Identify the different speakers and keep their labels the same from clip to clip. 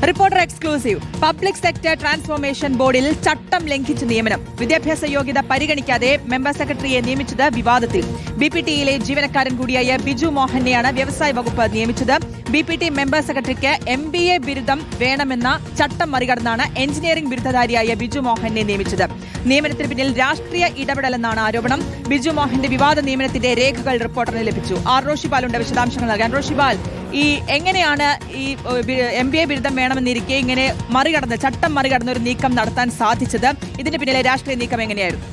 Speaker 1: Reporter exclusive. Public sector transformation ബോർഡിൽ ചട്ടം ലംഘിച്ച് നിയമനം. വിദ്യാഭ്യാസ യോഗ്യത പരിഗണിക്കാതെ മെമ്പർ സെക്രട്ടറിയെ നിയമിച്ചത് വിവാദത്തിൽ. ബിപിടിയിലെ ജീവനക്കാരൻ കൂടിയായ ബിജു മോഹനെയാണ് വ്യവസായ വകുപ്പ് നിയമിച്ചത്. ബിപിടി മെമ്പർ സെക്രട്ടറിക്ക് MBA ബിരുദം വേണമെന്ന ചട്ടം മറികടന്നാണ് എഞ്ചിനീയറിംഗ് ബിരുദധാരിയായ ബിജു മോഹനെ നിയമിച്ചത്. നിയമനത്തിന് പിന്നിൽ രാഷ്ട്രീയ ഇടപെടലെന്നാണ് ആരോപണം. ബിജു മോഹന്റെ വിവാദ നിയമനത്തിന്റെ രേഖകൾ റിപ്പോർട്ടറിന് ലഭിച്ചു. റോഷിപാലുണ്ട് വിശദാംശങ്ങൾ നൽകാൻ. റോഷിപാൽ, എങ്ങനെയാണ് ഈ MBA ബിരുദം വേണമെന്നിരിക്കെ ഇങ്ങനെ ചട്ടം മറികടന്ന ഒരു നീക്കം നടത്താൻ സാധിച്ചത്? ഇതിന് പിന്നിലെ രാഷ്ട്രീയ നീക്കം എങ്ങനെയായിരുന്നു?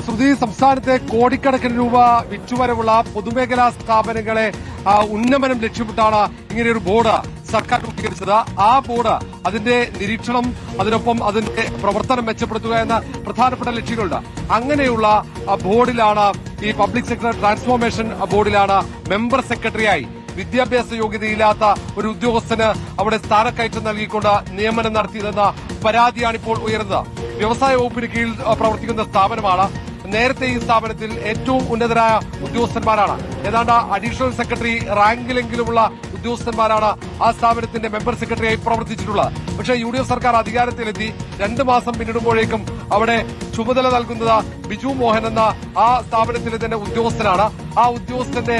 Speaker 2: ശ്രുതി, സംസ്ഥാനത്തെ കോടിക്കണക്കിന് രൂപ വിറ്റുവരവുള്ള പൊതുമേഖലാ സ്ഥാപനങ്ങളെ ഉന്നമനം ലക്ഷ്യമിട്ടാണ് ഇങ്ങനെയൊരു ബോർഡ് സർക്കാർ രൂപീകരിച്ചത്. ആ ബോർഡ് അതിന്റെ നിരീക്ഷണം, അതിനൊപ്പം അതിന്റെ പ്രവർത്തനം മെച്ചപ്പെടുത്തുക എന്ന പ്രധാനപ്പെട്ട ലക്ഷ്യങ്ങളുണ്ട്. അങ്ങനെയുള്ള ബോർഡിലാണ്, ഈ പബ്ലിക് സെക്ടർ ട്രാൻസ്ഫോർമേഷൻ ബോർഡിലാണ് മെമ്പർ സെക്രട്ടറിയായി വിദ്യാഭ്യാസ യോഗ്യതയില്ലാത്ത ഒരു ഉദ്യോഗസ്ഥന് അവിടെ സ്ഥാനക്കയറ്റം നൽകിക്കൊണ്ട് നിയമനം നടത്തിയതെന്ന പരാതിയാണ് ഇപ്പോൾ ഉയർന്നത്. വ്യവസായ വകുപ്പിന് കീഴിൽ പ്രവർത്തിക്കുന്ന സ്ഥാപനമാണ്. നേരത്തെ ഈ സ്ഥാപനത്തിൽ ഏറ്റവും ഉന്നതരായ ഉദ്യോഗസ്ഥന്മാരാണ്, ഏതാണ്ട് അഡീഷണൽ സെക്രട്ടറി റാങ്കിലെങ്കിലുമുള്ള ഉദ്യോഗസ്ഥന്മാരാണ് ആ സ്ഥാപനത്തിന്റെ മെമ്പർ സെക്രട്ടറിയായി പ്രവർത്തിച്ചിട്ടുള്ളത്. പക്ഷേ UDF സർക്കാർ അധികാരത്തിലെത്തി 2 മാസം പിന്നിടുമ്പോഴേക്കും അവിടെ ചുമതല നൽകുന്നത് ബിജു മോഹൻ എന്ന ആ സ്ഥാപനത്തിലെ തന്നെ ഉദ്യോഗസ്ഥനാണ്. ആ ഉദ്യോഗസ്ഥന്റെ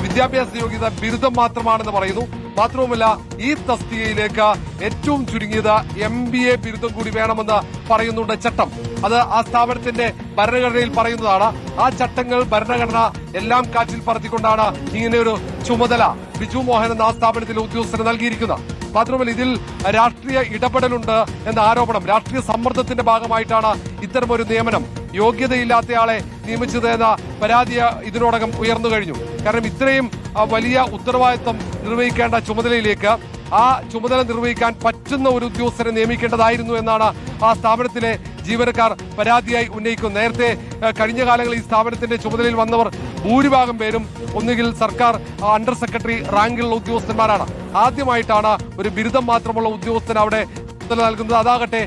Speaker 2: വിദ്യാഭ്യാസ യോഗ്യത ബിരുദം മാത്രമാണെന്ന് പറയുന്നു. മാത്രവുമല്ല, ഈ തസ്തികയിലേക്ക് ഏറ്റവും ചുരുങ്ങിയത് MBA ബിരുദം കൂടി വേണമെന്ന് പറയുന്നുണ്ട് ചട്ടം. അത് ആ സ്ഥാപനത്തിന്റെ ഭരണഘടനയിൽ പറയുന്നതാണ്. ആ ചട്ടങ്ങൾ, ഭരണഘടന എല്ലാം കാറ്റിൽ പറത്തിക്കൊണ്ടാണ് ഇങ്ങനെയൊരു ചുമതല ബിജു മോഹൻ എന്ന ആ സ്ഥാപനത്തിലെ ഉദ്യോഗസ്ഥന് നൽകിയിരിക്കുന്നത്. മാത്രമല്ല, ഇതിൽ രാഷ്ട്രീയ ഇടപെടലുണ്ട് എന്ന ആരോപണം, രാഷ്ട്രീയ സമ്മർദ്ദത്തിന്റെ ഭാഗമായിട്ടാണ് ഇത്തരമൊരു നിയമനം, യോഗ്യതയില്ലാത്തയാളെ നിയമിച്ചത് എന്ന പരാതി ഇതിനോടകം ഉയർന്നു കഴിഞ്ഞു. കാരണം ഇത്രയും വലിയ ഉത്തരവാദിത്വം നിർവഹിക്കേണ്ട ചുമതലയിലേക്ക് ആ ചുമതല നിർവഹിക്കാൻ പറ്റുന്ന ഒരു ഉദ്യോഗസ്ഥരെ നിയമിക്കേണ്ടതായിരുന്നു എന്നാണ് ആ സ്ഥാപനത്തിലെ ജീവനക്കാർ പരാതിയായി ഉന്നയിക്കുന്നത്. നേരത്തെ കഴിഞ്ഞ കാലങ്ങളിൽ ഈ സ്ഥാപനത്തിന്റെ ചുമതലയിൽ വന്നവർ ഭൂരിഭാഗം പേരും ഒന്നുകിൽ സർക്കാർ അണ്ടർ സെക്രട്ടറി റാങ്കിലുള്ള ഉദ്യോഗസ്ഥന്മാരാണ്. ആദ്യമായിട്ടാണ് ഒരു ബിരുദം മാത്രമുള്ള ഉദ്യോഗസ്ഥന് അവിടെ ചുമതല നൽകുന്നത്. അതാകട്ടെ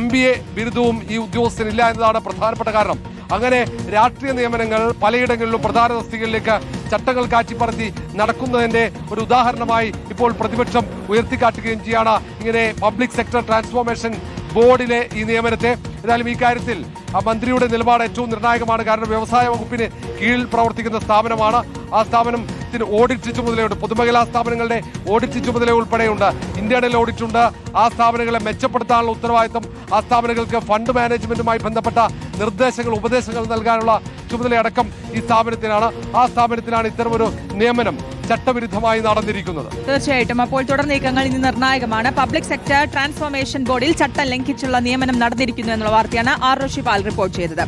Speaker 2: MBA ബിരുദവും ഈ ഉദ്യോഗസ്ഥനില്ല എന്നതാണ് പ്രധാനപ്പെട്ട കാരണം. അങ്ങനെ രാഷ്ട്രീയ നിയമനങ്ങൾ പലയിടങ്ങളിലും പ്രധാന തസ്തികകളിലേക്ക് ചട്ടങ്ങൾ കാറ്റിപ്പറത്തി നടക്കുന്നതിന്റെ ഒരു ഉദാഹരണമായി ഇപ്പോൾ പ്രതിപക്ഷം ഉയർത്തിക്കാട്ടുകയും ചെയ്യാണ് ഇങ്ങനെ പബ്ലിക് സെക്ടർ ട്രാൻസ്ഫോർമേഷൻ ബോർഡിലെ ഈ നിയമനത്തെ. എന്നാലും ഈ കാര്യത്തിൽ മന്ത്രിയുടെ നിലപാട് ഏറ്റവും നിർണായകമാണ്. കാരണം വ്യവസായ വകുപ്പിന് കീഴിൽ പ്രവർത്തിക്കുന്ന സ്ഥാപനമാണ്. ആ സ്ഥാപനത്തിന് ഓഡിറ്റ് ചുമതലയുണ്ട്. പൊതുമേഖലാ സ്ഥാപനങ്ങളുടെ ഓഡിറ്റ് ചുമതല ഉൾപ്പെടെയുണ്ട്. ഇന്റേണൽ ഓഡിറ്റ് ഉണ്ട്. ആ സ്ഥാപനങ്ങളെ മെച്ചപ്പെടുത്താനുള്ള ഉത്തരവാദിത്തം ആ സ്ഥാപനങ്ങൾക്ക് ഫണ്ട് മാനേജ്മെന്റുമായി ബന്ധപ്പെട്ട നിർദ്ദേശങ്ങൾ, ഉപദേശങ്ങൾ നൽകാനുള്ള ചുമതലയടക്കം ഈ സ്ഥാപനത്തിനാണ്. ആ സ്ഥാപനത്തിലാണ് ഇത്തരമൊരു നിയമനം ചട്ടവിരുദ്ധമായി നടന്നിരിക്കുന്നത്.
Speaker 1: തീർച്ചയായിട്ടും. അപ്പോൾ തുടർ നീക്കങ്ങൾ ഇനി നിർണായകമാണ്. പബ്ലിക് സെക്ടർ ട്രാൻസ്ഫോർമേഷൻ ബോർഡിൽ ചട്ടം ലംഘിച്ചുള്ള നിയമനം നടന്നിരിക്കുന്നു എന്നുള്ള വാർത്തയാണ് റോഷിപാൽ റിപ്പോർട്ട് ചെയ്തത്.